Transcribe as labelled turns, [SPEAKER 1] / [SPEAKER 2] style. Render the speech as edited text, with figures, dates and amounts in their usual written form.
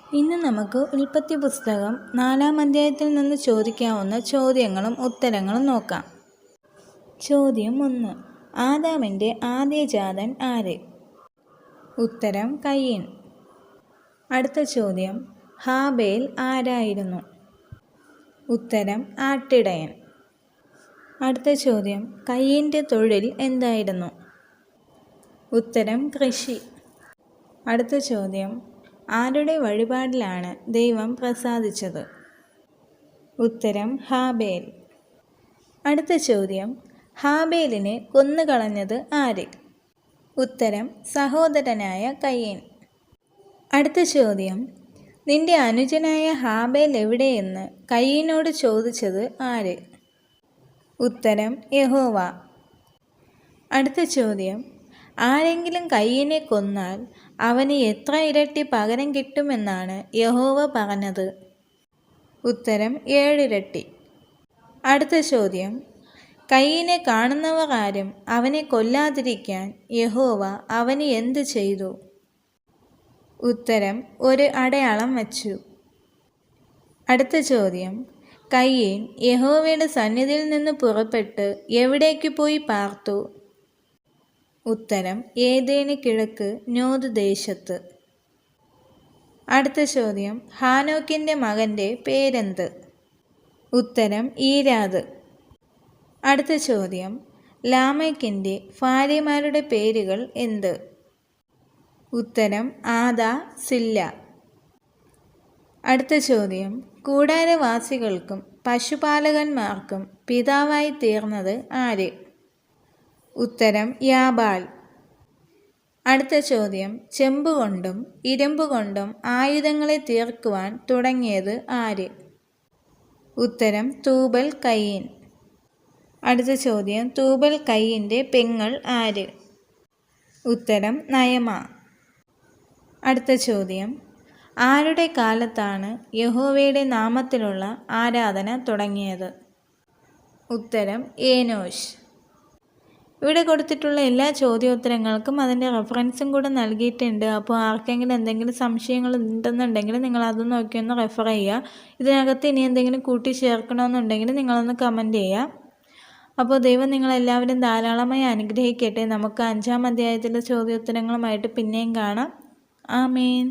[SPEAKER 1] ഇന്ന് നമുക്ക് ഉൽപ്പത്തി പുസ്തകം 4-ാം അധ്യായത്തിൽ നിന്ന് ചോദിക്കാവുന്ന ചോദ്യങ്ങളും ഉത്തരങ്ങളും നോക്കാം. ചോദ്യം 1. ആദാമിൻ്റെ ആദ്യജാതൻ ആര്? ഉത്തരം കയീൻ. അടുത്ത ചോദ്യം, ഹാബേൽ ആരായിരുന്നു? ഉത്തരം ആട്ടിടയൻ. അടുത്ത ചോദ്യം, കയീൻ്റെ തൊഴിൽ എന്തായിരുന്നു? ഉത്തരം കൃഷി. അടുത്ത ചോദ്യം, ആരുടെ വഴിപാടിലാണ് ദൈവം പ്രസാദിച്ചത്? ഉത്തരം ഹാബേൽ. അടുത്ത ചോദ്യം, ഹാബേലിനെ കൊന്നുകളഞ്ഞത് ആര്? ഉത്തരം സഹോദരനായ കയീൻ. അടുത്ത ചോദ്യം, നിന്റെ അനുജനായ ഹാബേൽ എവിടെയെന്ന് കയീനോട് ചോദിച്ചത് ആര്? ഉത്തരം യഹോവ. അടുത്ത ചോദ്യം, ആരെങ്കിലും കയീനെ കൊന്നാൽ അവന് എത്ര ഇരട്ടി പകരം കിട്ടുമെന്നാണ് യഹോവ പറഞ്ഞത്? ഉത്തരം 7 ഇരട്ടി. അടുത്ത ചോദ്യം, കയീനെ കാണുന്നവർ ആരും അവനെ കൊല്ലാതിരിക്കാൻ യഹോവ അവന് എന്ത് ചെയ്തു? ഉത്തരം ഒരു അടയാളം വച്ചു. അടുത്ത ചോദ്യം, കയീൻ യഹോവയുടെ സന്നിധിയിൽ നിന്ന് പുറപ്പെട്ട് എവിടേക്ക് പോയി പാർത്തു? ഉത്തരം ഏദേന് കിഴക്ക് നോദ് ദേശത്ത്. അടുത്ത ചോദ്യം, ഹാനോക്കിൻ്റെ മകൻ്റെ പേരെന്ത്? ഉത്തരം ഈരാദ്. അടുത്ത ചോദ്യം, ലാമെക്കിൻ്റെ ഭാര്യമാരുടെ പേരുകൾ എന്ത്? ഉത്തരം ആദാ, സില്ല. അടുത്ത ചോദ്യം, കൂടാരവാസികൾക്കും പശുപാലകന്മാർക്കും പിതാവായി തീർന്നത് ആര്? ഉത്തരം യാബാൽ. അടുത്ത ചോദ്യം, ചെമ്പുകൊണ്ടും ഇരുമ്പുകൊണ്ടും ആയുധങ്ങളെ തീർക്കുവാൻ തുടങ്ങിയത് ആര്? ഉത്തരം തൂബൽ കയീൻ. അടുത്ത ചോദ്യം, തൂബൽ കയീൻ്റെ പെങ്ങൾ ആര്? ഉത്തരം നയമ. അടുത്ത ചോദ്യം, ആരുടെ കാലത്താണ് യഹോവയുടെ നാമത്തിലുള്ള ആരാധന തുടങ്ങിയത്? ഉത്തരം ഏനോശ്. ഇവിടെ കൊടുത്തിട്ടുള്ള എല്ലാ ചോദ്യോത്തരങ്ങൾക്കും അതിൻ്റെ റെഫറൻസും കൂടെ നൽകിയിട്ടുണ്ട്. അപ്പോൾ ആർക്കെങ്കിലും എന്തെങ്കിലും സംശയങ്ങൾ ഉണ്ടെന്നുണ്ടെങ്കിൽ നിങ്ങൾ അത് നോക്കിയൊന്ന് റെഫർ ചെയ്യുക. ഇതിനകത്ത് ഇനി എന്തെങ്കിലും കൂട്ടി ചേർക്കണമെന്നുണ്ടെങ്കിൽ നിങ്ങളൊന്ന് കമൻറ്റ് ചെയ്യുക. അപ്പോൾ ദൈവം നിങ്ങളെല്ലാവരും ധാരാളമായി അനുഗ്രഹിക്കട്ടെ. നമുക്ക് 5-ാം അധ്യായത്തിലെ ചോദ്യോത്തരങ്ങളുമായിട്ട് പിന്നെയും കാണാം. ആമേൻ.